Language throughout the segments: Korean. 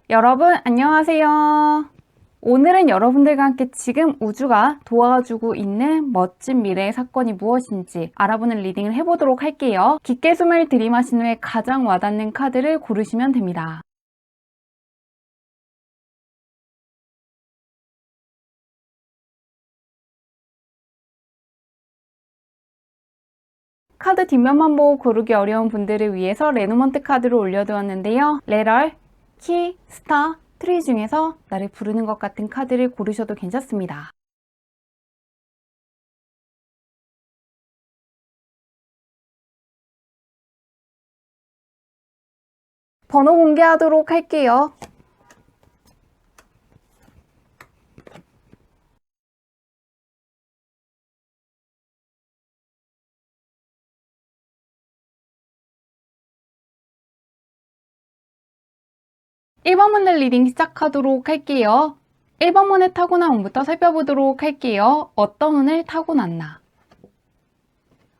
여러분 안녕하세요. 오늘은 여러분들과 함께 지금 우주가 도와주고 있는 멋진 미래의 사건이 무엇인지 알아보는 리딩을 해보도록 할게요. 깊게 숨을 들이마신 후에 가장 와닿는 카드를 고르시면 됩니다. 카드 뒷면만 보고 고르기 어려운 분들을 위해서 레노먼트 카드를 올려두었는데요. 레럴, 키, 스타, 트리 중에서 나를 부르는 것 같은 카드를 고르셔도 괜찮습니다. 번호 공개하도록 할게요. 1번 문의 리딩 시작하도록 할게요. 1번 문의 타고난 운부터 살펴보도록 할게요. 어떤 운을 타고났나?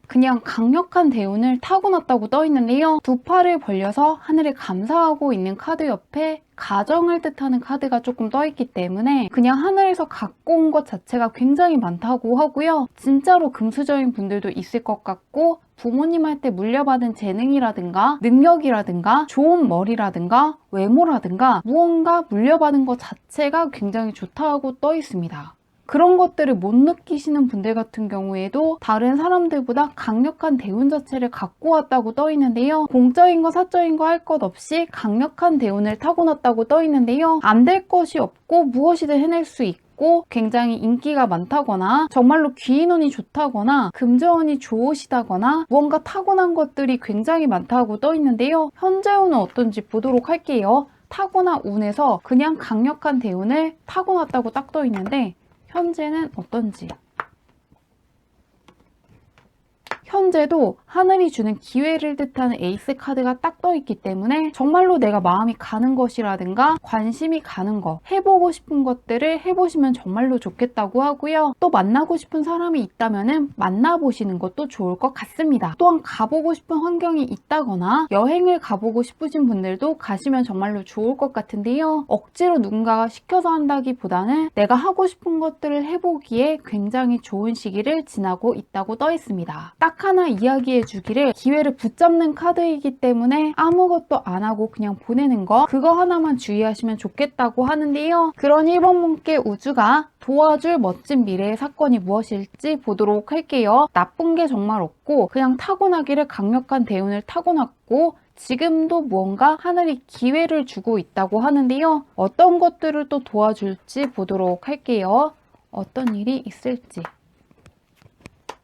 그냥 강력한 대운을 타고났다고 떠있는데요. 두 팔을 벌려서 하늘을 감사하고 있는 카드 옆에 가정을 뜻하는 카드가 조금 떠있기 때문에 그냥 하늘에서 갖고 온 것 자체가 굉장히 많다고 하고요. 진짜로 금수저인 분들도 있을 것 같고 부모님한테 물려받은 재능이라든가 능력이라든가 좋은 머리라든가 외모라든가 무언가 물려받은 것 자체가 굉장히 좋다고 떠있습니다. 그런 것들을 못 느끼시는 분들 같은 경우에도 다른 사람들보다 강력한 대운 자체를 갖고 왔다고 떠있는데요. 공적인 거 사적인 거 할 것 없이 강력한 대운을 타고났다고 떠있는데요. 안 될 것이 없고 무엇이든 해낼 수 있고 굉장히 인기가 많다거나 정말로 귀인운이 좋다거나 금전운이 좋으시다거나 무언가 타고난 것들이 굉장히 많다고 떠있는데요. 현재 운은 어떤지 보도록 할게요. 타고난 운에서 그냥 강력한 대운을 타고났다고 딱 떠있는데 현재는 어떤지. 현재도 하늘이 주는 기회를 뜻하는 에이스 카드가 딱 떠있기 때문에 정말로 내가 마음이 가는 것이라든가 관심이 가는 거, 해보고 싶은 것들을 해보시면 정말로 좋겠다고 하고요. 또 만나고 싶은 사람이 있다면 만나보시는 것도 좋을 것 같습니다. 또한 가보고 싶은 환경이 있다거나 여행을 가보고 싶으신 분들도 가시면 정말로 좋을 것 같은데요. 억지로 누군가가 시켜서 한다기보다는 내가 하고 싶은 것들을 해보기에 굉장히 좋은 시기를 지나고 있다고 떠있습니다. 딱 하나 이야기해 주기를 기회를 붙잡는 카드이기 때문에 아무것도 안 하고 그냥 보내는 거 그거 하나만 주의하시면 좋겠다고 하는데요. 그런 1번 분께 우주가 도와줄 멋진 미래의 사건이 무엇일지 보도록 할게요. 나쁜 게 정말 없고 그냥 타고나기를 강력한 대운을 타고났고 지금도 무언가 하늘이 기회를 주고 있다고 하는데요. 어떤 것들을 또 도와줄지 보도록 할게요. 어떤 일이 있을지.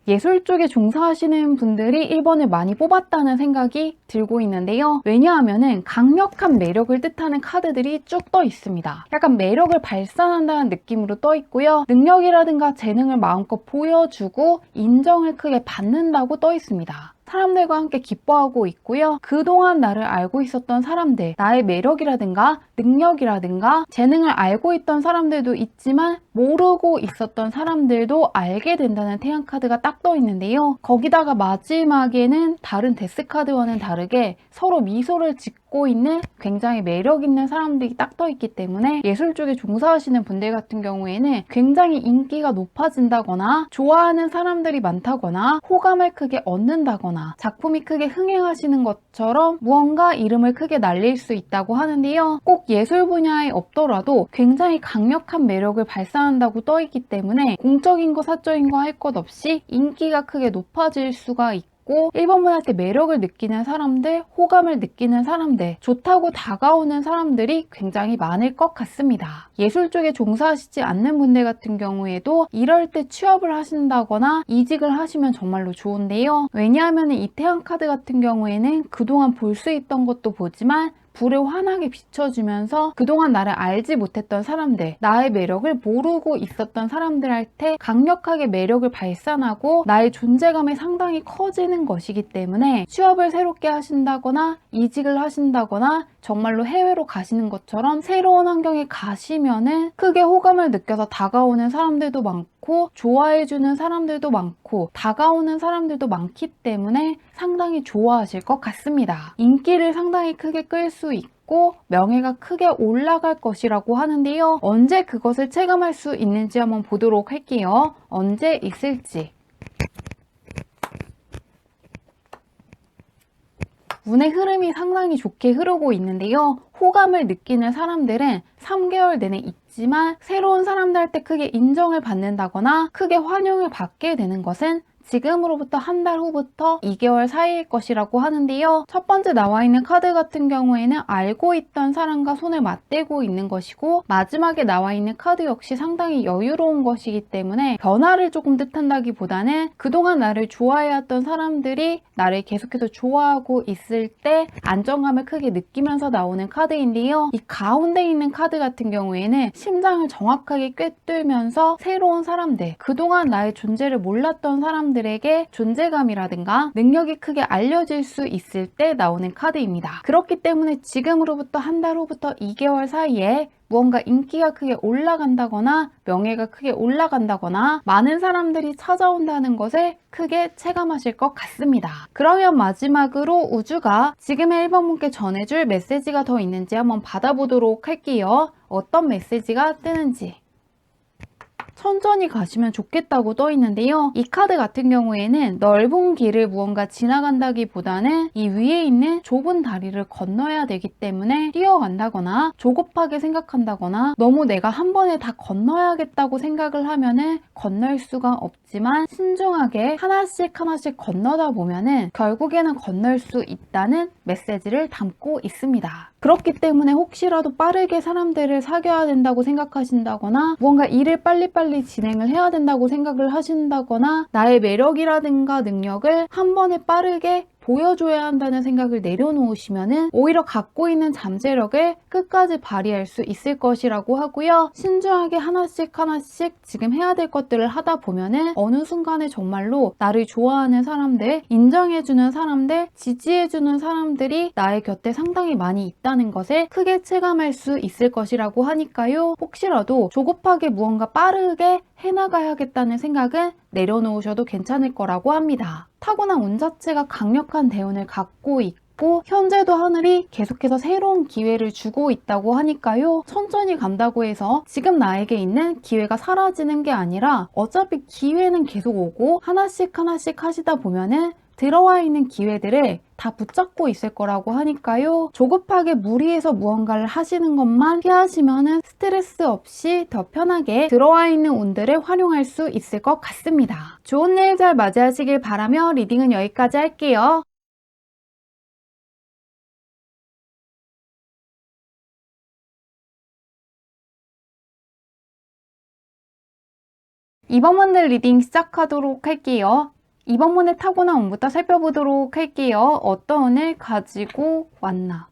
예술 쪽에 종사하시는 분들이 1번을 많이 뽑았다는 생각이 들고 있는데요. 왜냐하면 강력한 매력을 뜻하는 카드들이 쭉 떠 있습니다. 약간 매력을 발산한다는 느낌으로 떠 있고요. 능력이라든가 재능을 마음껏 보여주고 인정을 크게 받는다고 떠 있습니다. 사람들과 함께 기뻐하고 있고요. 그동안 나를 알고 있었던 사람들, 나의 매력이라든가 능력이라든가 재능을 알고 있던 사람들도 있지만 모르고 있었던 사람들도 알게 된다는 태양 카드가 딱 떠 있는데요. 거기다가 마지막에는 다른 데스 카드와는 다르게 서로 미소를 짓고 있는 굉장히 매력 있는 사람들이 딱 떠 있기 때문에 예술 쪽에 종사하시는 분들 같은 경우에는 굉장히 인기가 높아진다거나 좋아하는 사람들이 많다거나 호감을 크게 얻는다거나 작품이 크게 흥행하시는 것처럼 무언가 이름을 크게 날릴 수 있다고 하는데요. 꼭 예술 분야에 없더라도 굉장히 강력한 매력을 발산한다고 떠 있기 때문에 공적인 거 사적인 거 할 것 없이 인기가 크게 높아질 수가 있고 1번 분한테 매력을 느끼는 사람들, 호감을 느끼는 사람들, 좋다고 다가오는 사람들이 굉장히 많을 것 같습니다. 예술 쪽에 종사하시지 않는 분들 같은 경우에도 이럴 때 취업을 하신다거나 이직을 하시면 정말로 좋은데요. 왜냐하면 이 태양 카드 같은 경우에는 그동안 볼 수 있던 것도 보지만 불을 환하게 비춰주면서 그동안 나를 알지 못했던 사람들, 나의 매력을 모르고 있었던 사람들한테 강력하게 매력을 발산하고 나의 존재감이 상당히 커지는 것이기 때문에 취업을 새롭게 하신다거나 이직을 하신다거나 정말로 해외로 가시는 것처럼 새로운 환경에 가시면은 크게 호감을 느껴서 다가오는 사람들도 많고 좋아해주는 사람들도 많고 다가오는 사람들도 많기 때문에 상당히 좋아하실 것 같습니다. 인기를 상당히 크게 끌 수 있고 명예가 크게 올라갈 것이라고 하는데요. 언제 그것을 체감할 수 있는지 한번 보도록 할게요. 언제 있을지. 운의 흐름이 상당히 좋게 흐르고 있는데요. 호감을 느끼는 사람들은 3개월 내내 있지만 새로운 사람들한테 크게 인정을 받는다거나 크게 환영을 받게 되는 것은 지금으로부터 한 달 후부터 2개월 사이일 것이라고 하는데요. 첫 번째 나와 있는 카드 같은 경우에는 알고 있던 사람과 손을 맞대고 있는 것이고 마지막에 나와 있는 카드 역시 상당히 여유로운 것이기 때문에 변화를 조금 뜻한다기보다는 그동안 나를 좋아해왔던 사람들이 나를 계속해서 좋아하고 있을 때 안정감을 크게 느끼면서 나오는 카드인데요. 이 가운데 있는 카드 같은 경우에는 심장을 정확하게 꿰뚫면서 새로운 사람들, 그동안 나의 존재를 몰랐던 사람들에게 존재감이라든가 능력이 크게 알려질 수 있을 때 나오는 카드입니다. 그렇기 때문에 지금으로부터 한 달 후부터 2개월 사이에 무언가 인기가 크게 올라간다거나 명예가 크게 올라간다거나 많은 사람들이 찾아온다는 것을 크게 체감하실 것 같습니다. 그러면 마지막으로 우주가 지금의 1번 분께 전해줄 메시지가 더 있는지 한번 받아보도록 할게요. 어떤 메시지가 뜨는지. 천천히 가시면 좋겠다고 떠 있는데요. 이 카드 같은 경우에는 넓은 길을 무언가 지나간다기보다는 이 위에 있는 좁은 다리를 건너야 되기 때문에 뛰어간다거나 조급하게 생각한다거나 너무 내가 한 번에 다 건너야겠다고 생각을 하면은 건널 수가 없지만 신중하게 하나씩 하나씩 건너다 보면은 결국에는 건널 수 있다는 메시지를 담고 있습니다. 그렇기 때문에 혹시라도 빠르게 사람들을 사귀어야 된다고 생각하신다거나 무언가 일을 빨리빨리 진행을 해야 된다고 생각을 하신다거나 나의 매력이라든가 능력을 한 번에 빠르게 보여줘야 한다는 생각을 내려놓으시면은 오히려 갖고 있는 잠재력을 끝까지 발휘할 수 있을 것이라고 하고요. 신중하게 하나씩 하나씩 지금 해야 될 것들을 하다 보면은 어느 순간에 정말로 나를 좋아하는 사람들, 인정해주는 사람들, 지지해주는 사람들이 나의 곁에 상당히 많이 있다는 것을 크게 체감할 수 있을 것이라고 하니까요. 혹시라도 조급하게 무언가 빠르게 해나가야겠다는 생각은 내려놓으셔도 괜찮을 거라고 합니다. 타고난 운 자체가 강력한 대운을 갖고 있고 현재도 하늘이 계속해서 새로운 기회를 주고 있다고 하니까요. 천천히 간다고 해서 지금 나에게 있는 기회가 사라지는 게 아니라 어차피 기회는 계속 오고 하나씩 하나씩 하시다 보면은 들어와 있는 기회들을 다 붙잡고 있을 거라고 하니까요. 조급하게 무리해서 무언가를 하시는 것만 피하시면은 스트레스 없이 더 편하게 들어와 있는 운들을 활용할 수 있을 것 같습니다. 좋은 일 잘 맞이하시길 바라며 리딩은 여기까지 할게요. 이번 문들 리딩 시작하도록 할게요. 이번 문의 타고난 운부터 살펴보도록 할게요. 어떤 운을 가지고 왔나?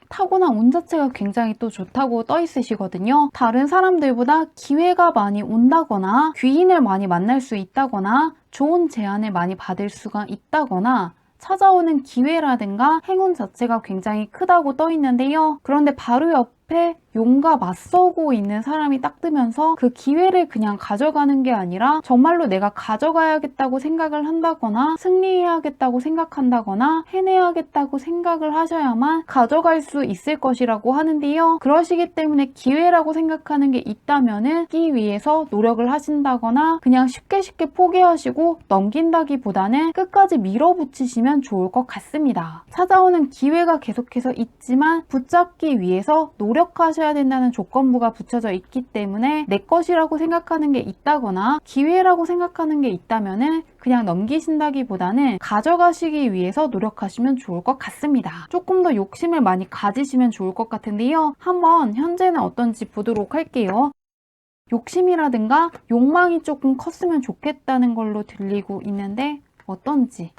타고난 운 자체가 굉장히 또 좋다고 떠 있으시거든요. 다른 사람들보다 기회가 많이 온다거나 귀인을 많이 만날 수 있다거나 좋은 제안을 많이 받을 수가 있다거나 찾아오는 기회라든가 행운 자체가 굉장히 크다고 떠 있는데요. 그런데 바로 옆에 용과 맞서고 있는 사람이 딱 뜨면서 그 기회를 그냥 가져가는 게 아니라 정말로 내가 가져가야겠다고 생각을 한다거나 승리해야겠다고 생각한다거나 해내야겠다고 생각을 하셔야만 가져갈 수 있을 것이라고 하는데요. 그러시기 때문에 기회라고 생각하는 게 있다면은 하기 위해서 노력을 하신다거나 그냥 쉽게 포기하시고 넘긴다기보다는 끝까지 밀어붙이시면 좋을 것 같습니다. 찾아오는 기회가 계속해서 있지만 붙잡기 위해서 노력하셔야 된다는 조건부가 붙여져 있기 때문에 내 것이라고 생각하는 게 있다거나 기회라고 생각하는 게 있다면은 그냥 넘기신다기보다는 가져가시기 위해서 노력하시면 좋을 것 같습니다. 조금 더 욕심을 많이 가지시면 좋을 것 같은데요. 한번 현재는 어떤지 보도록 할게요. 욕심이라든가 욕망이 조금 컸으면 좋겠다는 걸로 들리고 있는데 어떤지.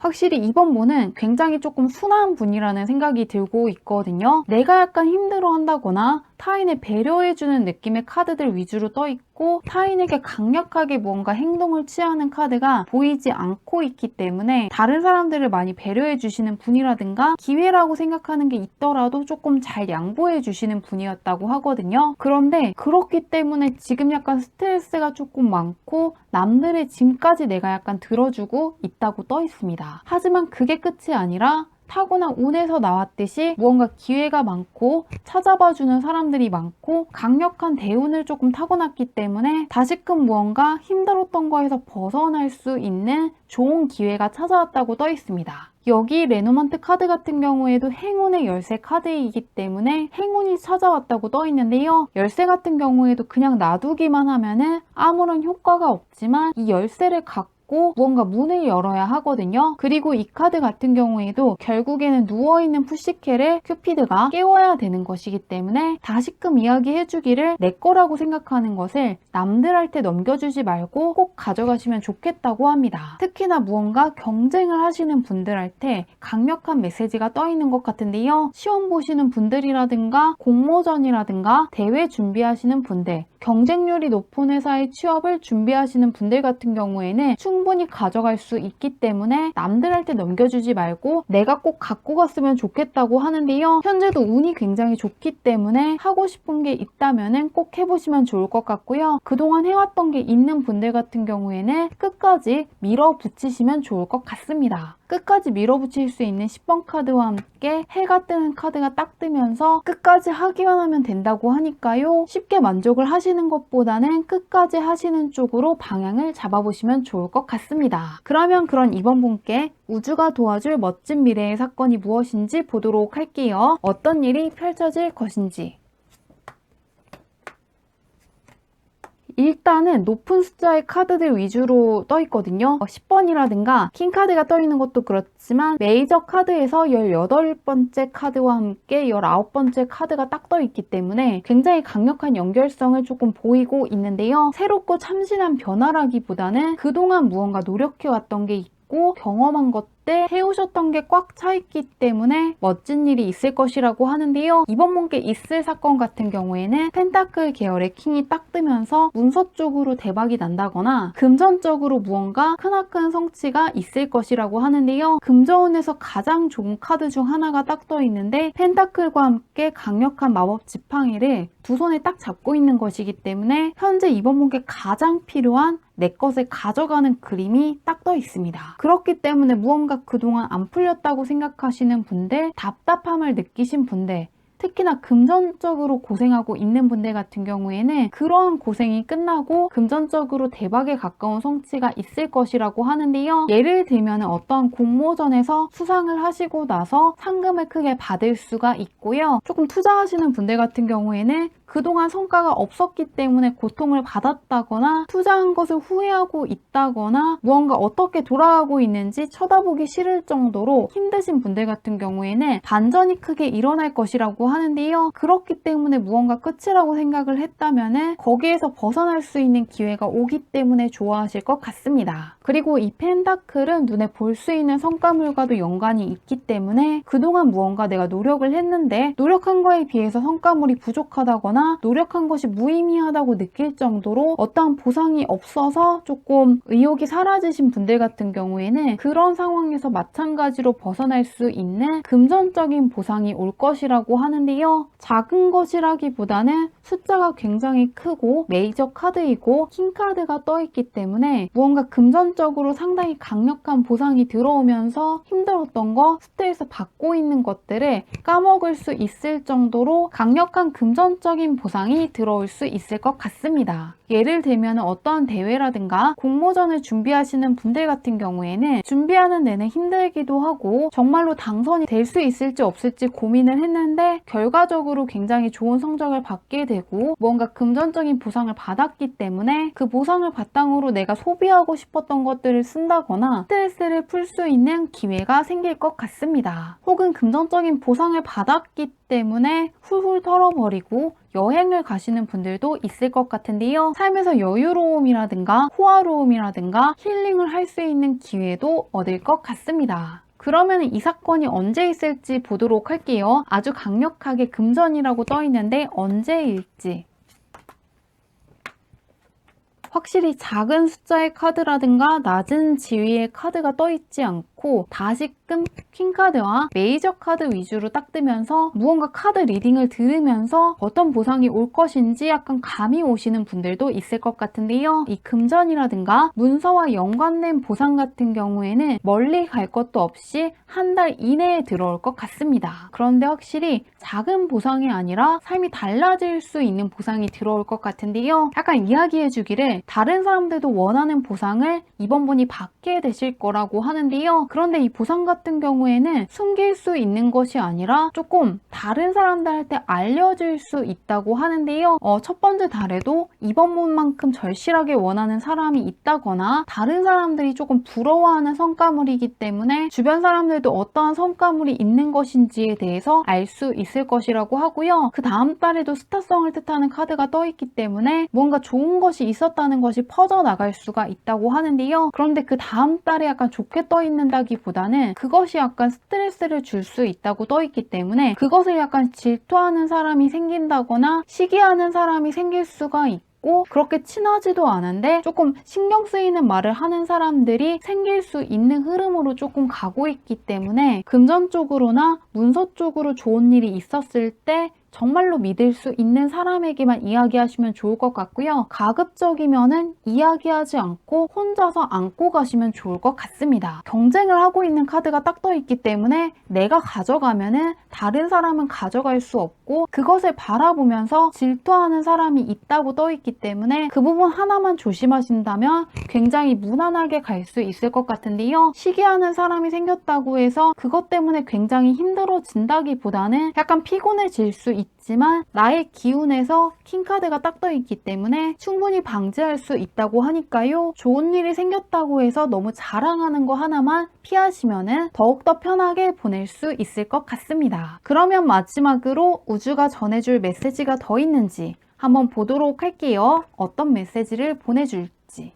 확실히 이번 분은 굉장히 조금 순한 분이라는 생각이 들고 있거든요. 내가 약간 힘들어 한다거나 타인을 배려해주는 느낌의 카드들 위주로 떠있고 타인에게 강력하게 뭔가 행동을 취하는 카드가 보이지 않고 있기 때문에 다른 사람들을 많이 배려해주시는 분이라든가 기회라고 생각하는 게 있더라도 조금 잘 양보해주시는 분이었다고 하거든요. 그런데 그렇기 때문에 지금 약간 스트레스가 조금 많고 남들의 짐까지 내가 약간 들어주고 있다고 떠 있습니다. 하지만 그게 끝이 아니라 타고난 운에서 나왔듯이 무언가 기회가 많고 찾아봐주는 사람들이 많고 강력한 대운을 조금 타고났기 때문에 다시금 무언가 힘들었던 거에서 벗어날 수 있는 좋은 기회가 찾아왔다고 떠 있습니다. 여기 레노먼트 카드 같은 경우에도 행운의 열쇠 카드이기 때문에 행운이 찾아왔다고 떠 있는데요. 열쇠 같은 경우에도 그냥 놔두기만 하면은 아무런 효과가 없지만 이 열쇠를 갖고 무언가 문을 열어야 하거든요. 그리고 이 카드 같은 경우에도 결국에는 누워있는 푸시캣을 큐피드가 깨워야 되는 것이기 때문에 다시금 이야기해주기를 내 거라고 생각하는 것을 남들한테 넘겨주지 말고 꼭 가져가시면 좋겠다고 합니다. 특히나 무언가 경쟁을 하시는 분들한테 강력한 메시지가 떠 있는 것 같은데요. 시험 보시는 분들이라든가 공모전이라든가 대회 준비하시는 분들, 경쟁률이 높은 회사의 취업을 준비하시는 분들 같은 경우에는 충분히 가져갈 수 있기 때문에 남들한테 넘겨주지 말고 내가 꼭 갖고 갔으면 좋겠다고 하는데요. 현재도 운이 굉장히 좋기 때문에 하고 싶은 게 있다면 꼭 해보시면 좋을 것 같고요. 그동안 해왔던 게 있는 분들 같은 경우에는 끝까지 밀어붙이시면 좋을 것 같습니다. 끝까지 밀어붙일 수 있는 10번 카드와 함께 해가 뜨는 카드가 딱 뜨면서 끝까지 하기만 하면 된다고 하니까요. 쉽게 만족을 하시는 것보다는 끝까지 하시는 쪽으로 방향을 잡아보시면 좋을 것 같습니다. 그러면 그런 이번 분께 우주가 도와줄 멋진 미래의 사건이 무엇인지 보도록 할게요. 어떤 일이 펼쳐질 것인지. 일단은 높은 숫자의 카드들 위주로 떠 있거든요. 10번이라든가 킹카드가 떠 있는 것도 그렇지만 메이저 카드에서 18번째 카드와 함께 19번째 카드가 딱 떠 있기 때문에 굉장히 강력한 연결성을 조금 보이고 있는데요. 새롭고 참신한 변화라기보다는 그동안 무언가 노력해왔던 게 있고 경험한 것 해오셨던 게 꽉 차 있기 때문에 멋진 일이 있을 것이라고 하는데요. 이번 분께 있을 사건 같은 경우에는 펜타클 계열의 킹이 딱 뜨면서 문서 쪽으로 대박이 난다거나 금전적으로 무언가 크나큰 성취가 있을 것이라고 하는데요. 금전운에서 가장 좋은 카드 중 하나가 딱 떠 있는데 펜타클과 함께 강력한 마법 지팡이를 두 손에 딱 잡고 있는 것이기 때문에 현재 이번 분께 가장 필요한 내 것을 가져가는 그림이 딱 떠 있습니다. 그렇기 때문에 무언가 그동안 안 풀렸다고 생각하시는 분들, 답답함을 느끼신 분들, 특히나 금전적으로 고생하고 있는 분들 같은 경우에는 그러한 고생이 끝나고 금전적으로 대박에 가까운 성취가 있을 것이라고 하는데요. 예를 들면 어떠한 공모전에서 수상을 하시고 나서 상금을 크게 받을 수가 있고요. 조금 투자하시는 분들 같은 경우에는 그동안 성과가 없었기 때문에 고통을 받았다거나 투자한 것을 후회하고 있다거나 무언가 어떻게 돌아가고 있는지 쳐다보기 싫을 정도로 힘드신 분들 같은 경우에는 반전이 크게 일어날 것이라고 하는데요. 그렇기 때문에 무언가 끝이라고 생각을 했다면 거기에서 벗어날 수 있는 기회가 오기 때문에 좋아하실 것 같습니다. 그리고 이 펜타클은 눈에 볼 수 있는 성과물과도 연관이 있기 때문에 그동안 무언가 내가 노력을 했는데 노력한 거에 비해서 성과물이 부족하다거나 노력한 것이 무의미하다고 느낄 정도로 어떠한 보상이 없어서 조금 의욕이 사라지신 분들 같은 경우에는 그런 상황에서 마찬가지로 벗어날 수 있는 금전적인 보상이 올 것이라고 하는데요. 작은 것이라기보다는 숫자가 굉장히 크고 메이저 카드이고 킹카드가 떠있기 때문에 무언가 금전적으로 상당히 강력한 보상이 들어오면서 힘들었던 거, 스트레스 받고 있는 것들을 까먹을 수 있을 정도로 강력한 금전적인 보상이 들어올 수 있을 것 같습니다. 예를 들면 어떠한 대회라든가 공모전을 준비하시는 분들 같은 경우에는 준비하는 내내 힘들기도 하고 정말로 당선이 될 수 있을지 없을지 고민을 했는데 결과적으로 굉장히 좋은 성적을 받게 되고 뭔가 금전적인 보상을 받았기 때문에 그 보상을 바탕으로 내가 소비하고 싶었던 것들을 쓴다거나 스트레스를 풀 수 있는 기회가 생길 것 같습니다. 혹은 금전적인 보상을 받았기 때문에 훌훌 털어버리고 여행을 가시는 분들도 있을 것 같은데요. 삶에서 여유로움이라든가 호화로움이라든가 힐링을 할 수 있는 기회도 얻을 것 같습니다. 그러면 이 사건이 언제 있을지 보도록 할게요. 아주 강력하게 금전이라고 떠 있는데 언제일지. 확실히 작은 숫자의 카드라든가 낮은 지위의 카드가 떠 있지 않고 다시금 퀸카드와 메이저 카드 위주로 딱 뜨면서 무언가 카드 리딩을 들으면서 어떤 보상이 올 것인지 약간 감이 오시는 분들도 있을 것 같은데요. 이 금전이라든가 문서와 연관된 보상 같은 경우에는 멀리 갈 것도 없이 한 달 이내에 들어올 것 같습니다. 그런데 확실히 작은 보상이 아니라 삶이 달라질 수 있는 보상이 들어올 것 같은데요. 약간 이야기해 주기를 다른 사람들도 원하는 보상을 이번 분이 받게 되실 거라고 하는데요. 그런데 이 보상 같은 경우에는 숨길 수 있는 것이 아니라 조금 다른 사람들한테 알려질 수 있다고 하는데요. 첫 번째 달에도 이번 분만큼 절실하게 원하는 사람이 있다거나 다른 사람들이 조금 부러워하는 성과물이기 때문에 주변 사람들도 어떠한 성과물이 있는 것인지에 대해서 알 수 있을 것이라고 하고요. 그 다음 달에도 스타성을 뜻하는 카드가 떠 있기 때문에 뭔가 좋은 것이 있었다는 것이 퍼져나갈 수가 있다고 하는데요. 그런데 그 다음 달에 약간 좋게 떠 있는다기보다는 그것이 약간 스트레스를 줄 수 있다고 떠 있기 때문에 그것을 약간 질투하는 사람이 생긴다거나 시기하는 사람이 생길 수가 있고 그렇게 친하지도 않은데 조금 신경 쓰이는 말을 하는 사람들이 생길 수 있는 흐름으로 조금 가고 있기 때문에 금전 쪽으로나 문서 쪽으로 좋은 일이 있었을 때 정말로 믿을 수 있는 사람에게만 이야기하시면 좋을 것 같고요. 가급적이면은 이야기하지 않고 혼자서 안고 가시면 좋을 것 같습니다. 경쟁을 하고 있는 카드가 딱 떠 있기 때문에 내가 가져가면은 다른 사람은 가져갈 수 없고 그것을 바라보면서 질투하는 사람이 있다고 떠 있기 때문에 그 부분 하나만 조심하신다면 굉장히 무난하게 갈 수 있을 것 같은데요. 시기하는 사람이 생겼다고 해서 그것 때문에 굉장히 힘들어진다기보다는 약간 피곤해질 수 있지만 나의 기운에서 킹카드가 딱 떠 있기 때문에 충분히 방지할 수 있다고 하니까요. 좋은 일이 생겼다고 해서 너무 자랑하는 거 하나만 피하시면은 더욱더 편하게 보낼 수 있을 것 같습니다. 그러면 마지막으로 우주가 전해줄 메시지가 더 있는지 한번 보도록 할게요. 어떤 메시지를 보내줄지.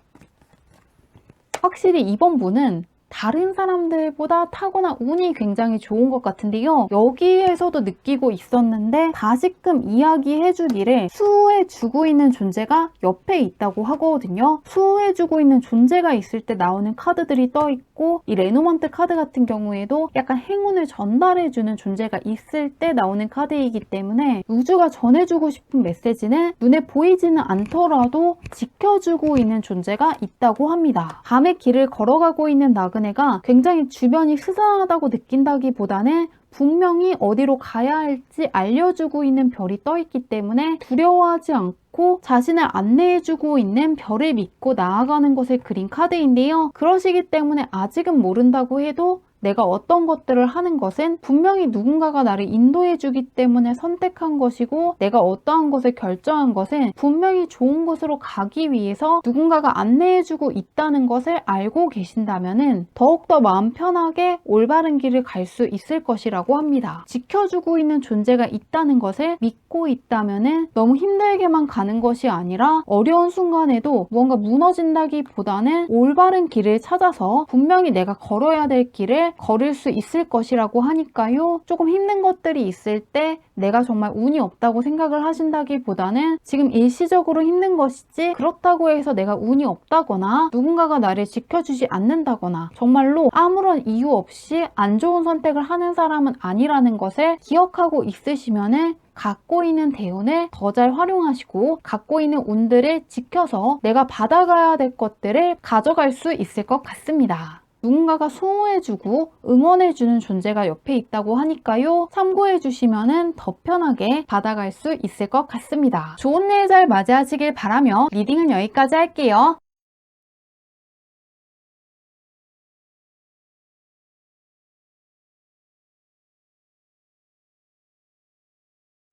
확실히 이번 분은 다른 사람들보다 타고난 운이 굉장히 좋은 것 같은데요. 여기에서도 느끼고 있었는데 다시금 이야기해주기를 수호해주고 있는 존재가 옆에 있다고 하거든요. 수호해주고 있는 존재가 있을 때 나오는 카드들이 떠있고 이 레노먼트 카드 같은 경우에도 약간 행운을 전달해주는 존재가 있을 때 나오는 카드이기 때문에 우주가 전해주고 싶은 메시지는 눈에 보이지는 않더라도 지켜주고 있는 존재가 있다고 합니다. 밤의 길을 걸어가고 있는 나그네가 굉장히 주변이 스산하다고 느낀다기보다는 분명히 어디로 가야 할지 알려주고 있는 별이 떠 있기 때문에 두려워하지 않고 자신을 안내해주고 있는 별을 믿고 나아가는 것을 그린 카드인데요. 그러시기 때문에 아직은 모른다고 해도 내가 어떤 것들을 하는 것은 분명히 누군가가 나를 인도해주기 때문에 선택한 것이고 내가 어떠한 것을 결정한 것은 분명히 좋은 곳으로 가기 위해서 누군가가 안내해주고 있다는 것을 알고 계신다면 더욱더 마음 편하게 올바른 길을 갈 수 있을 것이라고 합니다. 지켜주고 있는 존재가 있다는 것을 믿고 있다면 너무 힘들게만 가는 것이 아니라 어려운 순간에도 무언가 무너진다기보다는 올바른 길을 찾아서 분명히 내가 걸어야 될 길을 걸을 수 있을 것이라고 하니까요. 조금 힘든 것들이 있을 때 내가 정말 운이 없다고 생각을 하신다기보다는 지금 일시적으로 힘든 것이지 그렇다고 해서 내가 운이 없다거나 누군가가 나를 지켜주지 않는다거나 정말로 아무런 이유 없이 안 좋은 선택을 하는 사람은 아니라는 것을 기억하고 있으시면은 갖고 있는 대운을 더 잘 활용하시고 갖고 있는 운들을 지켜서 내가 받아가야 될 것들을 가져갈 수 있을 것 같습니다. 누군가가 수호해주고 응원해주는 존재가 옆에 있다고 하니까요. 참고해주시면 더 편하게 받아갈 수 있을 것 같습니다. 좋은 일 잘 맞이하시길 바라며 리딩은 여기까지 할게요.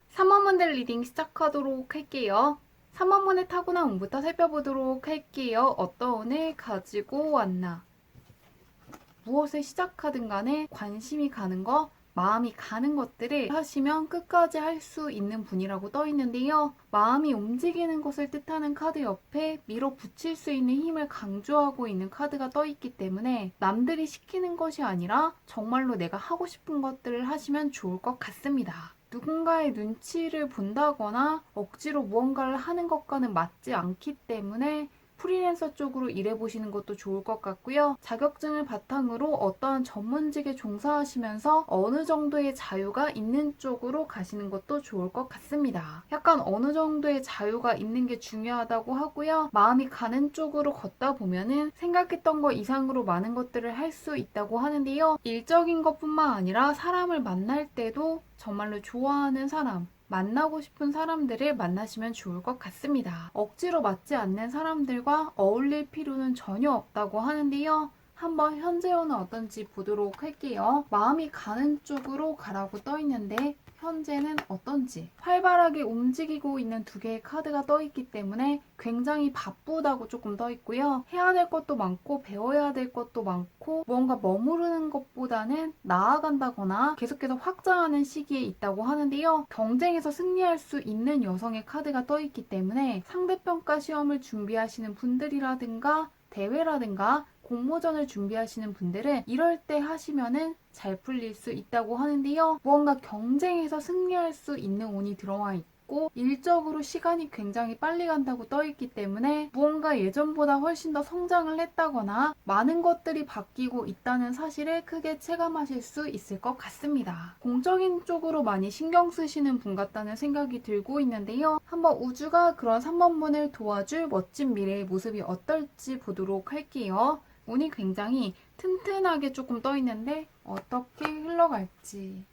삼원문들 리딩 시작하도록 할게요. 3원문의 타고난 운부터 살펴보도록 할게요. 어떤 운을 가지고 왔나. 무엇을 시작하든 간에 관심이 가는 거 마음이 가는 것들을 하시면 끝까지 할 수 있는 분이라고 떠 있는데요. 마음이 움직이는 것을 뜻하는 카드 옆에 밀어붙일 수 있는 힘을 강조하고 있는 카드가 떠 있기 때문에 남들이 시키는 것이 아니라 정말로 내가 하고 싶은 것들을 하시면 좋을 것 같습니다. 누군가의 눈치를 본다거나 억지로 무언가를 하는 것과는 맞지 않기 때문에 프리랜서 쪽으로 일해보시는 것도 좋을 것 같고요. 자격증을 바탕으로 어떠한 전문직에 종사하시면서 어느 정도의 자유가 있는 쪽으로 가시는 것도 좋을 것 같습니다. 약간 어느 정도의 자유가 있는 게 중요하다고 하고요. 마음이 가는 쪽으로 걷다 보면은 생각했던 것 이상으로 많은 것들을 할 수 있다고 하는데요. 일적인 것뿐만 아니라 사람을 만날 때도 정말로 좋아하는 사람, 만나고 싶은 사람들을 만나시면 좋을 것 같습니다. 억지로 맞지 않는 사람들과 어울릴 필요는 전혀 없다고 하는데요. 한번 현재호는 어떤지 보도록 할게요. 마음이 가는 쪽으로 가라고 떠 있는데 현재는 어떤지 활발하게 움직이고 있는 두 개의 카드가 떠 있기 때문에 굉장히 바쁘다고 조금 떠 있고요. 해야 될 것도 많고 배워야 될 것도 많고 뭔가 머무르는 것보다는 나아간다거나 계속해서 확장하는 시기에 있다고 하는데요. 경쟁에서 승리할 수 있는 여성의 카드가 떠 있기 때문에 상대평가 시험을 준비하시는 분들이라든가 대회라든가 공모전을 준비하시는 분들은 이럴 때 하시면은 잘 풀릴 수 있다고 하는데요. 무언가 경쟁에서 승리할 수 있는 운이 들어와 있고 일적으로 시간이 굉장히 빨리 간다고 떠 있기 때문에 무언가 예전보다 훨씬 더 성장을 했다거나 많은 것들이 바뀌고 있다는 사실을 크게 체감하실 수 있을 것 같습니다. 공적인 쪽으로 많이 신경 쓰시는 분 같다는 생각이 들고 있는데요. 한번 우주가 그런 3번분을 도와줄 멋진 미래의 모습이 어떨지 보도록 할게요. 운이 굉장히 튼튼하게 조금 떠 있는데 어떻게 흘러갈지.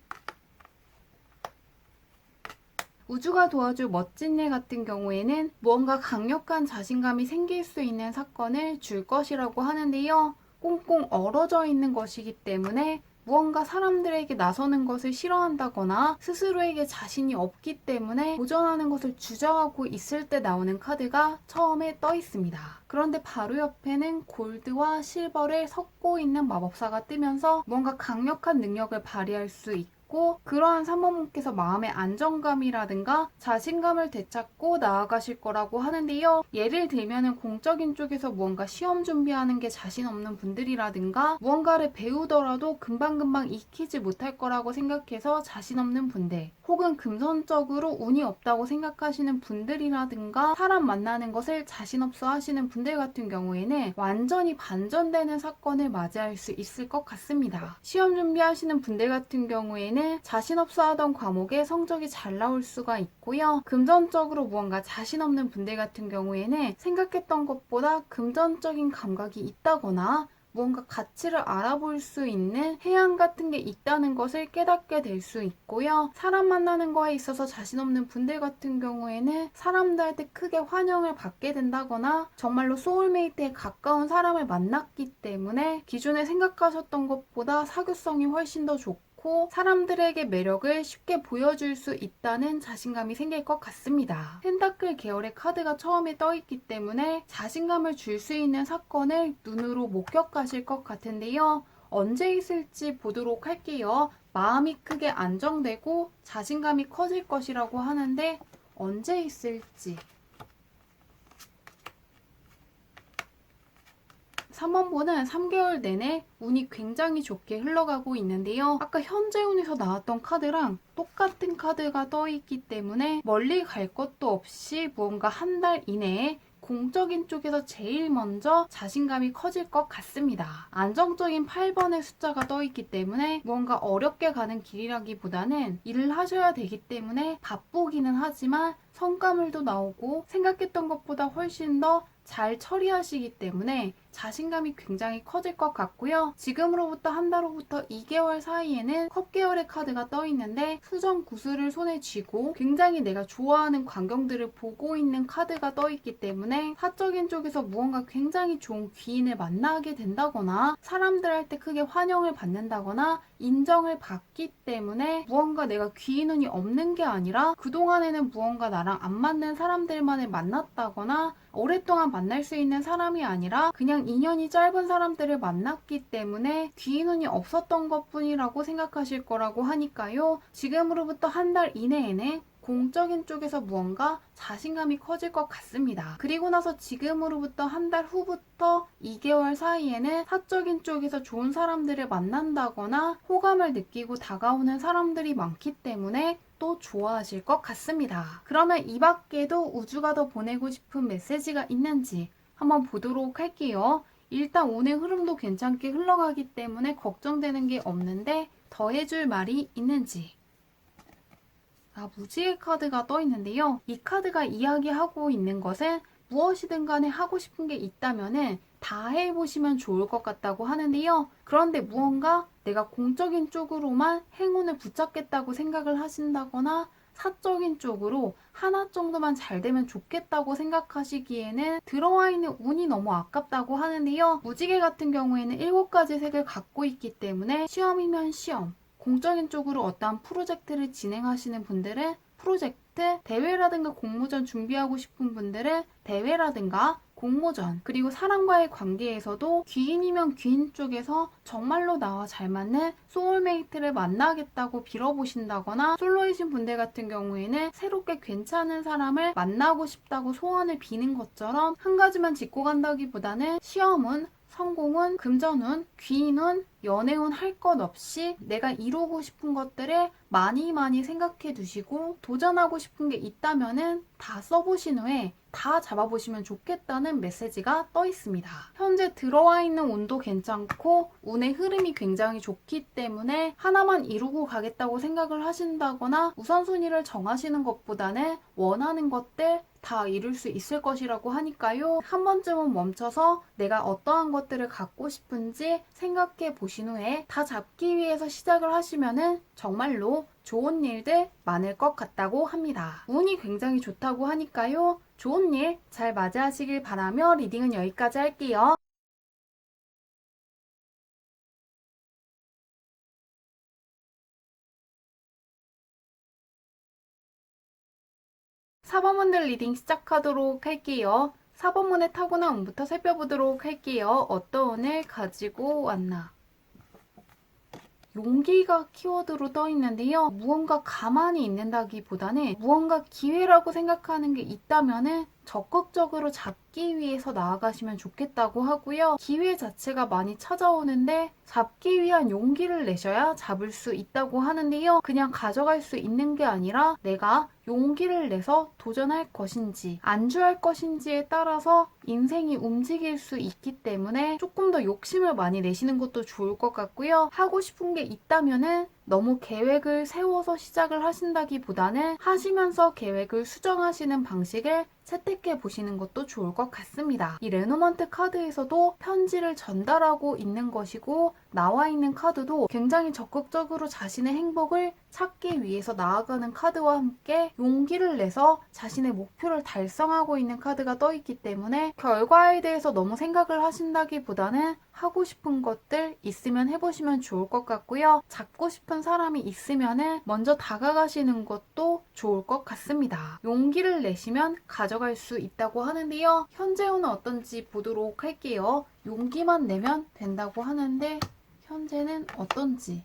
우주가 도와줄 멋진 일 같은 경우에는 무언가 강력한 자신감이 생길 수 있는 사건을 줄 것이라고 하는데요. 꽁꽁 얼어져 있는 것이기 때문에 무언가 사람들에게 나서는 것을 싫어한다거나 스스로에게 자신이 없기 때문에 도전하는 것을 주저하고 있을 때 나오는 카드가 처음에 떠 있습니다. 그런데 바로 옆에는 골드와 실버를 섞고 있는 마법사가 뜨면서 뭔가 강력한 능력을 발휘할 수 있고 그러한 3번분께서 마음의 안정감이라든가 자신감을 되찾고 나아가실 거라고 하는데요. 예를 들면은 공적인 쪽에서 무언가 시험 준비하는 게 자신 없는 분들이라든가 무언가를 배우더라도 금방금방 익히지 못할 거라고 생각해서 자신 없는 분들, 혹은 금전적으로 운이 없다고 생각하시는 분들이라든가 사람 만나는 것을 자신 없어 하시는 분들 같은 경우에는 완전히 반전되는 사건을 맞이할 수 있을 것 같습니다. 시험 준비하시는 분들 같은 경우에는 자신 없어 하던 과목에 성적이 잘 나올 수가 있고요. 금전적으로 무언가 자신 없는 분들 같은 경우에는 생각했던 것보다 금전적인 감각이 있다거나 무언가 가치를 알아볼 수 있는 해안 같은 게 있다는 것을 깨닫게 될 수 있고요. 사람 만나는 거에 있어서 자신 없는 분들 같은 경우에는 사람들한테 크게 환영을 받게 된다거나 정말로 소울메이트에 가까운 사람을 만났기 때문에 기존에 생각하셨던 것보다 사교성이 훨씬 더 좋고 사람들에게 매력을 쉽게 보여줄 수 있다는 자신감이 생길 것 같습니다. 펜타클 계열의 카드가 처음에 떠 있기 때문에 자신감을 줄 수 있는 사건을 눈으로 목격하실 것 같은데요. 언제 있을지 보도록 할게요. 마음이 크게 안정되고 자신감이 커질 것이라고 하는데 언제 있을지. 3번분은 3개월 내내 운이 굉장히 좋게 흘러가고 있는데요. 아까 현재 운에서 나왔던 카드랑 똑같은 카드가 떠 있기 때문에 멀리 갈 것도 없이 무언가 한 달 이내에 공적인 쪽에서 제일 먼저 자신감이 커질 것 같습니다. 안정적인 8번의 숫자가 떠 있기 때문에 무언가 어렵게 가는 길이라기보다는 일을 하셔야 되기 때문에 바쁘기는 하지만 성과물도 나오고 생각했던 것보다 훨씬 더 잘 처리하시기 때문에 자신감이 굉장히 커질 것 같고요. 지금으로부터 한 달 후부터 2개월 사이에는 컵 계열의 카드가 떠 있는데 수정 구슬을 손에 쥐고 굉장히 내가 좋아하는 광경들을 보고 있는 카드가 떠 있기 때문에 사적인 쪽에서 무언가 굉장히 좋은 귀인을 만나게 된다거나 사람들한테 크게 환영을 받는다거나 인정을 받기 때문에 무언가 내가 귀인 운이 없는 게 아니라 그동안에는 무언가 나랑 안 맞는 사람들만을 만났다거나 오랫동안 만날 수 있는 사람이 아니라 그냥 인연이 짧은 사람들을 만났기 때문에 귀인 운이 없었던 것뿐이라고 생각하실 거라고 하니까요. 지금으로부터 한 달 이내에는 공적인 쪽에서 무언가 자신감이 커질 것 같습니다. 그리고 나서 지금으로부터 한 달 후부터 2개월 사이에는 사적인 쪽에서 좋은 사람들을 만난다거나 호감을 느끼고 다가오는 사람들이 많기 때문에 또 좋아하실 것 같습니다. 그러면 이 밖에도 우주가 더 보내고 싶은 메시지가 있는지 한번 보도록 할게요. 일단 오늘 흐름도 괜찮게 흘러가기 때문에 걱정되는 게 없는데 더해줄 말이 있는지. 무지개 카드가 떠 있는데요. 이 카드가 이야기하고 있는 것은 무엇이든 간에 하고 싶은 게 있다면은 다 해보시면 좋을 것 같다고 하는데요. 그런데 무언가 내가 공적인 쪽으로만 행운을 붙잡겠다고 생각을 하신다거나 사적인 쪽으로 하나 정도만 잘 되면 좋겠다고 생각하시기에는 들어와 있는 운이 너무 아깝다고 하는데요. 무지개 같은 경우에는 7가지 색을 갖고 있기 때문에 시험이면 시험, 공적인 쪽으로 어떠한 프로젝트를 진행하시는 분들은 프로젝트, 대회라든가 공모전 준비하고 싶은 분들은 대회라든가 공모전, 그리고 사람과의 관계에서도 귀인이면 귀인 쪽에서 정말로 나와 잘 맞는 소울메이트를 만나겠다고 빌어보신다거나 솔로이신 분들 같은 경우에는 새롭게 괜찮은 사람을 만나고 싶다고 소원을 비는 것처럼 한 가지만 짚고 간다기보다는 시험은 성공은, 금전운, 귀인운, 연애운 할 것 없이 내가 이루고 싶은 것들을 많이 생각해 두시고 도전하고 싶은 게 있다면은 다 써보신 후에 다 잡아보시면 좋겠다는 메시지가 떠 있습니다. 현재 들어와 있는 운도 괜찮고 운의 흐름이 굉장히 좋기 때문에 하나만 이루고 가겠다고 생각을 하신다거나 우선순위를 정하시는 것보다는 원하는 것들 다 이룰 수 있을 것이라고 하니까요. 한 번쯤은 멈춰서 내가 어떠한 것들을 갖고 싶은지 생각해 보신 후에 다 잡기 위해서 시작을 하시면은 정말로 좋은 일들 많을 것 같다고 합니다. 운이 굉장히 좋다고 하니까요. 좋은 일 잘 맞이하시길 바라며 리딩은 여기까지 할게요. 4번분들 리딩 시작하도록 할게요. 4번문의 타고난 운부터 살펴보도록 할게요. 어떤 운을 가지고 왔나? 용기가 키워드로 떠 있는데요. 무언가 가만히 있는다기보다는 무언가 기회라고 생각하는 게 있다면은 적극적으로 잡기 위해서 나아가시면 좋겠다고 하고요. 기회 자체가 많이 찾아오는데 잡기 위한 용기를 내셔야 잡을 수 있다고 하는데요. 그냥 가져갈 수 있는 게 아니라 내가 용기를 내서 도전할 것인지 안주할 것인지에 따라서 인생이 움직일 수 있기 때문에 조금 더 욕심을 많이 내시는 것도 좋을 것 같고요. 하고 싶은 게 있다면은 너무 계획을 세워서 시작을 하신다기보다는 하시면서 계획을 수정하시는 방식을 채택해 보시는 것도 좋을 것 같습니다. 이 레노먼트 카드에서도 편지를 전달하고 있는 것이고 나와 있는 카드도 굉장히 적극적으로 자신의 행복을 찾기 위해서 나아가는 카드와 함께 용기를 내서 자신의 목표를 달성하고 있는 카드가 떠 있기 때문에 결과에 대해서 너무 생각을 하신다기보다는 하고 싶은 것들 있으면 해보시면 좋을 것 같고요. 잡고 싶은 사람이 있으면 먼저 다가가시는 것도 좋을 것 같습니다. 용기를 내시면 가져갈 수 있다고 하는데요. 현재 운은 어떤지 보도록 할게요. 용기만 내면 된다고 하는데 현재는 어떤지.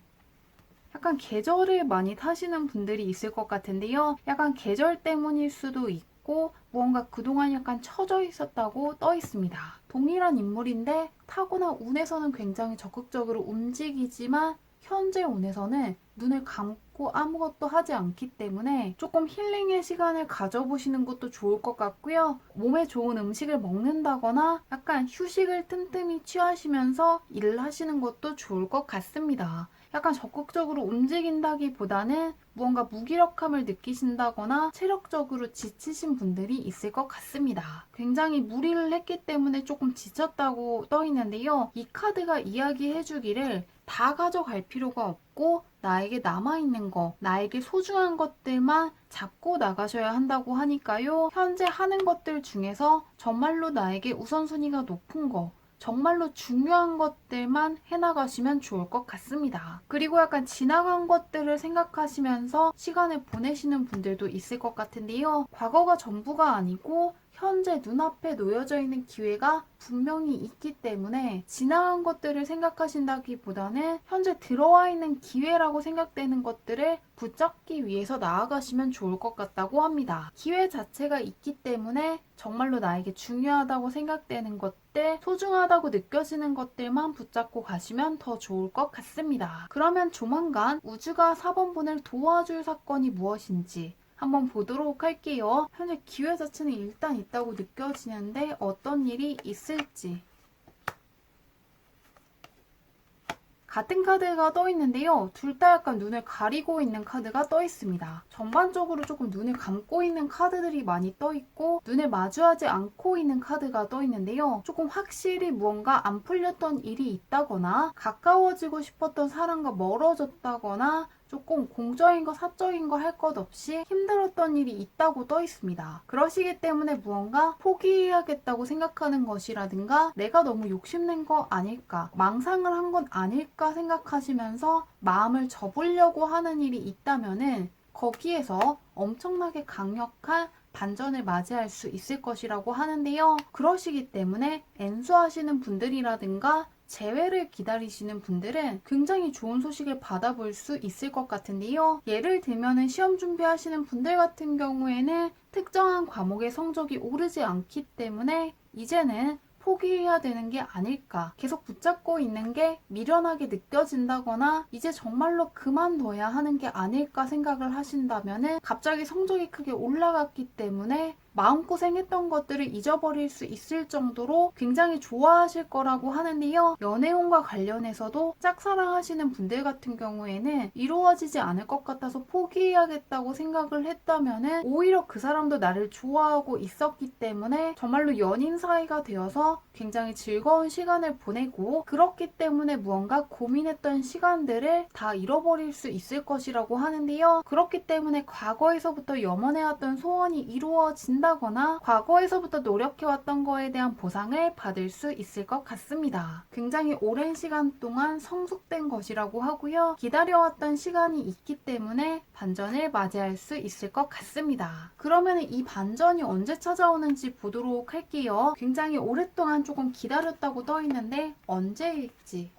약간 계절을 많이 타시는 분들이 있을 것 같은데요. 약간 계절 때문일 수도 있고 무언가 그동안 약간 처져 있었다고 떠 있습니다. 동일한 인물인데 타고난 운에서는 굉장히 적극적으로 움직이지만 현재 운에서는 눈을 감고 아무것도 하지 않기 때문에 조금 힐링의 시간을 가져보시는 것도 좋을 것 같고요. 몸에 좋은 음식을 먹는다거나 약간 휴식을 틈틈이 취하시면서 일을 하시는 것도 좋을 것 같습니다. 약간 적극적으로 움직인다기보다는 무언가 무기력함을 느끼신다거나 체력적으로 지치신 분들이 있을 것 같습니다. 굉장히 무리를 했기 때문에 조금 지쳤다고 떠 있는데요. 이 카드가 이야기해주기를 다 가져갈 필요가 없고 나에게 남아있는 거, 나에게 소중한 것들만 잡고 나가셔야 한다고 하니까요. 현재 하는 것들 중에서 정말로 나에게 우선순위가 높은 거, 정말로 중요한 것들만 해나가시면 좋을 것 같습니다. 그리고 약간 지나간 것들을 생각하시면서 시간을 보내시는 분들도 있을 것 같은데요. 과거가 전부가 아니고 현재 눈앞에 놓여져 있는 기회가 분명히 있기 때문에 지나간 것들을 생각하신다기보다는 현재 들어와 있는 기회라고 생각되는 것들을 붙잡기 위해서 나아가시면 좋을 것 같다고 합니다. 기회 자체가 있기 때문에 정말로 나에게 중요하다고 생각되는 것들, 소중하다고 느껴지는 것들만 붙잡고 가시면 더 좋을 것 같습니다. 그러면 조만간 우주가 4번분을 도와줄 사건이 무엇인지 한번 보도록 할게요. 현재 기회 자체는 일단 있다고 느껴지는데 어떤 일이 있을지. 같은 카드가 떠 있는데요. 둘 다 약간 눈을 가리고 있는 카드가 떠 있습니다. 전반적으로 조금 눈을 감고 있는 카드들이 많이 떠 있고 눈을 마주하지 않고 있는 카드가 떠 있는데요. 조금 확실히 무언가 안 풀렸던 일이 있다거나 가까워지고 싶었던 사람과 멀어졌다거나 조금 공적인 거 사적인 거 할 것 없이 힘들었던 일이 있다고 떠 있습니다. 그러시기 때문에 무언가 포기해야겠다고 생각하는 것이라든가 내가 너무 욕심낸 거 아닐까, 망상을 한 건 아닐까 생각하시면서 마음을 접으려고 하는 일이 있다면은 거기에서 엄청나게 강력한 반전을 맞이할 수 있을 것이라고 하는데요. 그러시기 때문에 엔수하시는 분들이라든가 재회를 기다리시는 분들은 굉장히 좋은 소식을 받아볼 수 있을 것 같은데요. 예를 들면 시험 준비하시는 분들 같은 경우에는 특정한 과목의 성적이 오르지 않기 때문에 이제는 포기해야 되는 게 아닐까, 계속 붙잡고 있는 게 미련하게 느껴진다거나 이제 정말로 그만둬야 하는 게 아닐까 생각을 하신다면 갑자기 성적이 크게 올라갔기 때문에 마음고생했던 것들을 잊어버릴 수 있을 정도로 굉장히 좋아하실 거라고 하는데요. 연애운과 관련해서도 짝사랑하시는 분들 같은 경우에는 이루어지지 않을 것 같아서 포기해야겠다고 생각을 했다면 오히려 그 사람도 나를 좋아하고 있었기 때문에 정말로 연인 사이가 되어서 굉장히 즐거운 시간을 보내고 그렇기 때문에 무언가 고민했던 시간들을 다 잃어버릴 수 있을 것이라고 하는데요. 그렇기 때문에 과거에서부터 염원해왔던 소원이 이루어진다거나 과거에서부터 노력해왔던 거에 대한 보상을 받을 수 있을 것 같습니다. 굉장히 오랜 시간 동안 성숙된 것이라고 하고요. 기다려왔던 시간이 있기 때문에 반전을 맞이할 수 있을 것 같습니다. 그러면 이 반전이 언제 찾아오는지 보도록 할게요. 굉장히 오랫동안 조금 기다렸다고 떠 있는데 언제일지.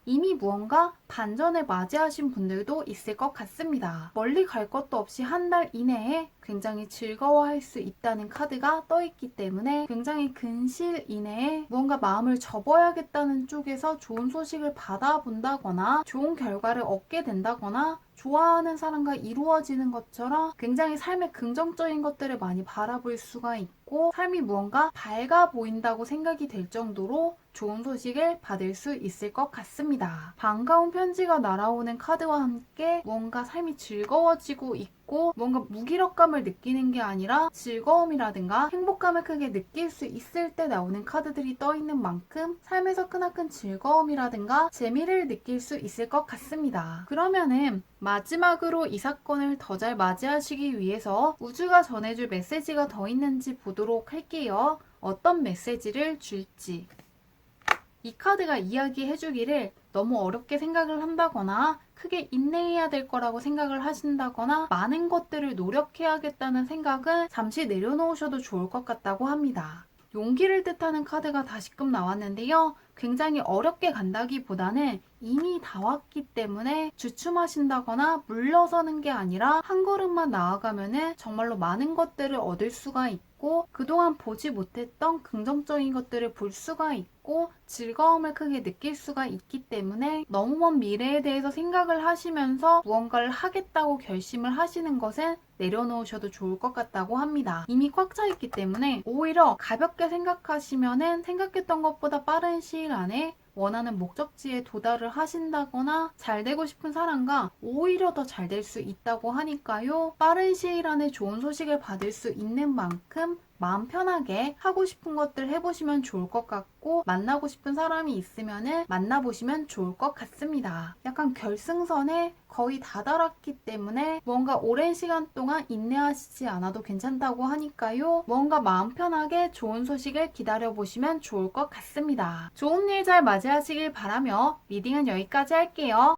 이미 무언가 반전을 맞이하신 분들도 있을 것 같습니다. 멀리 갈 것도 없이 한 달 이내에 굉장히 즐거워할 수 있다는 카드가 떠 있기 때문에 굉장히 근시일 이내에 무언가 마음을 접어야겠다는 쪽에서 좋은 소식을 받아본다거나 좋은 결과를 얻게 된다거나 좋아하는 사람과 이루어지는 것처럼 굉장히 삶의 긍정적인 것들을 많이 바라볼 수가 있고 삶이 무언가 밝아 보인다고 생각이 될 정도로 좋은 소식을 받을 수 있을 것 같습니다. 반가운 편지가 날아오는 카드와 함께 무언가 삶이 즐거워지고 있고 뭔가 무기력감을 느끼는 게 아니라 즐거움이라든가 행복감을 크게 느낄 수 있을 때 나오는 카드들이 떠 있는 만큼 삶에서 크나큰 즐거움이라든가 재미를 느낄 수 있을 것 같습니다. 그러면은 마지막으로 이 사건을 더 잘 맞이하시기 위해서 우주가 전해줄 메시지가 더 있는지 보도록 할게요. 어떤 메시지를 줄지. 이 카드가 이야기해주기를 너무 어렵게 생각을 한다거나 크게 인내해야 될 거라고 생각을 하신다거나 많은 것들을 노력해야겠다는 생각은 잠시 내려놓으셔도 좋을 것 같다고 합니다. 용기를 뜻하는 카드가 다시금 나왔는데요. 굉장히 어렵게 간다기보다는 이미 다 왔기 때문에 주춤하신다거나 물러서는 게 아니라 한 걸음만 나아가면은 정말로 많은 것들을 얻을 수가 있고 그동안 보지 못했던 긍정적인 것들을 볼 수가 있고 즐거움을 크게 느낄 수가 있기 때문에 너무 먼 미래에 대해서 생각을 하시면서 무언가를 하겠다고 결심을 하시는 것은 내려놓으셔도 좋을 것 같다고 합니다. 이미 꽉 차 있기 때문에 오히려 가볍게 생각하시면은 생각했던 것보다 빠른 시일 안에 원하는 목적지에 도달을 하신다거나 잘 되고 싶은 사람과 오히려 더 잘 될 수 있다고 하니까요. 빠른 시일 안에 좋은 소식을 받을 수 있는 만큼 마음 편하게 하고 싶은 것들 해보시면 좋을 것 같고 만나고 싶은 사람이 있으면 만나보시면 좋을 것 같습니다. 약간 결승선에 거의 다다랐기 때문에 뭔가 오랜 시간 동안 인내하시지 않아도 괜찮다고 하니까요. 뭔가 마음 편하게 좋은 소식을 기다려보시면 좋을 것 같습니다. 좋은 일 잘 맞이하시길 바라며 리딩은 여기까지 할게요.